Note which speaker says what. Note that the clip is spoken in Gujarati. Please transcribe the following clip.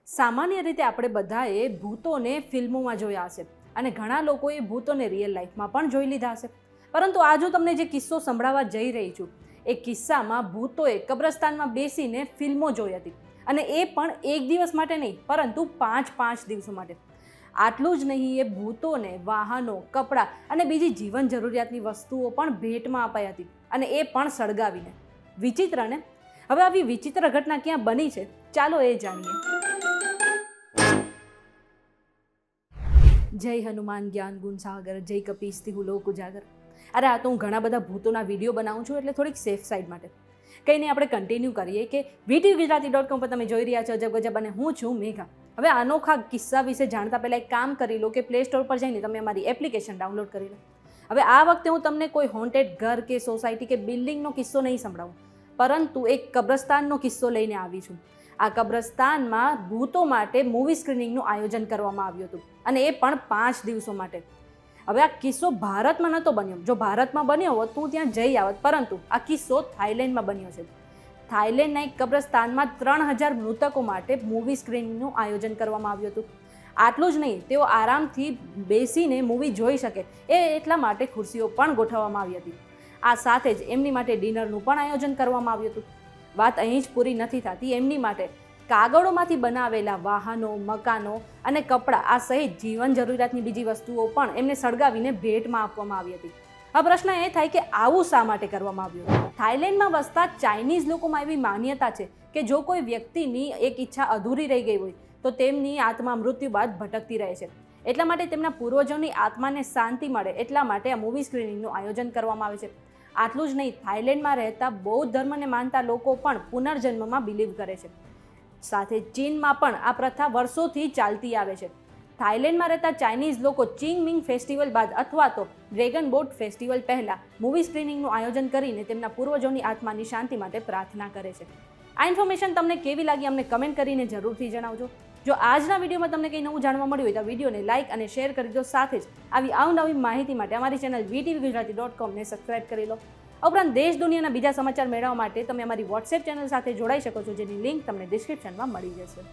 Speaker 1: સામાન્ય રીતે આપણે બધાએ ભૂતોને ફિલ્મોમાં જોયા હશે અને ઘણા લોકોએ ભૂતોને રિયલ લાઈફમાં પણ જોઈ લીધા હશે. પરંતુ આ જો તમને જે કિસ્સો સંભળાવવા જઈ રહી છું એ કિસ્સામાં ભૂતોએ કબ્રસ્તાનમાં બેસીને ફિલ્મો જોઈ હતી અને એ પણ એક દિવસ માટે નહીં પરંતુ પાંચ દિવસો માટે. આટલું જ નહીં, એ ભૂતોને વાહનો, કપડાં અને બીજી જીવન જરૂરિયાતની વસ્તુઓ પણ ભેટમાં અપાઈ હતી અને એ પણ સળગાવીને. વિચિત્ર ને? હવે આવી વિચિત્ર ઘટના ક્યાં બની છે ચાલો એ જાણીએ. જય હનુમાન જ્ઞાન ગુણ સાગર, જય કપીસ્તી હું લોક ઉજાગર. અરે આ તો હું ઘણા બધા ભૂતોના વિડીયો બનાવું છું એટલે થોડીક સેફ સાઈડ માટે. કંઈ નહીં, આપણે કન્ટિન્યુ કરીએ કે VTVGujarati.com પર તમે જોઈ રહ્યા છો અજબ ગજબ અને હું છું મેઘા. હવે અનોખા કિસ્સા વિશે જાણતા પહેલાં એક કામ કરી લો કે પ્લે સ્ટોર પર જઈને તમે અમારી એપ્લિકેશન ડાઉનલોડ કરી લો. હવે આ વખતે હું તમને કોઈ હોન્ટેડ ઘર કે સોસાયટી કે બિલ્ડિંગનો કિસ્સો નહીં સંભળાવું, પરંતુ એક કબ્રસ્તાનનો કિસ્સો લઈને આવી છું. આ કબ્રસ્તાનમાં ભૂતો માટે મૂવી સ્ક્રીનિંગનું આયોજન કરવામાં આવ્યું હતું અને એ પણ 5 દિવસો માટે. હવે આ કિસ્સો ભારતમાં નહોતો બન્યો. જો ભારતમાં બન્યો હોત તો હું ત્યાં જઈ આવત, પરંતુ આ કિસ્સો થાઈલેન્ડમાં બન્યો છે. થાઈલેન્ડના એક કબ્રસ્તાનમાં 3000 મૃતકો માટે મૂવી સ્ક્રીનિંગનું આયોજન કરવામાં આવ્યું હતું. આટલું જ નહીં, તેઓ આરામથી બેસીને મૂવી જોઈ શકે એ એટલા માટે ખુરશીઓ પણ ગોઠવવામાં આવી હતી. આ સાથે જ એમની માટે ડિનરનું પણ આયોજન કરવામાં આવ્યું હતું. વાત અહીં જ પૂરી નથી થતી. એમની માટે કાગળોમાંથી બનાવેલા વાહનો, મકાનો અને કપડાં આ સહિત જીવન જરૂરિયાતની બીજી વસ્તુઓ પણ એમને સળગાવીને ભેટમાં આપવામાં આવી હતી. આ પ્રશ્ન એ થાય કે આવું શા માટે કરવામાં આવ્યું? થાઈલેન્ડમાં વસતા ચાઇનીઝ લોકોમાં એવી માન્યતા છે કે જો કોઈ વ્યક્તિની એક ઈચ્છા અધૂરી રહી ગઈ હોય તો તેમની આત્મા મૃત્યુ બાદ ભટકતી રહે છે. એટલા માટે તેમના પૂર્વજોની આત્માને શાંતિ મળે એટલા માટે આ મૂવી સ્ક્રીનિંગનું આયોજન કરવામાં આવે છે. આટલું જ નહીં, થાઈલેન્ડમાં રહેતા બૌદ્ધ ધર્મને માનતા લોકો પણ પુનર્જન્મમાં બિલીવ કરે છે. સાથે ચીનમાં પણ આ પ્રથા વર્ષોથી ચાલતી આવે છે. થાઈલેન્ડમાં રહેતા ચાઇનીઝ લોકો ચિંગમિંગ ફેસ્ટિવલ બાદ અથવા તો ડ્રેગન બોટ ફેસ્ટિવલ પહેલાં મૂવી સ્ક્રીનિંગનું આયોજન કરીને તેમના પૂર્વજોની આત્માની શાંતિ માટે પ્રાર્થના કરે છે. આ ઇન્ફોર્મેશન તમને કેવી લાગી અમને કમેન્ટ કરીને જરૂરથી જણાવજો. જો આજના વિડીયોમાં તમને કંઈ નવું જાણવા મળ્યું હોય તો વિડીયોને લાઇક અને શેર કરી દો. સાથે જ આવી અવનવી માહિતી માટે અમારી ચેનલ VTVGujarati.com ને સબસ્ક્રાઇબ કરી લો. ઉપરાંત દેશ દુનિયાના બીજા સમાચાર મેળવવા માટે તમે અમારી વોટ્સએપ ચેનલ સાથે જોડાઈ શકો છો, જેની લિંક તમને ડિસ્ક્રિપ્શનમાં મળી જશે.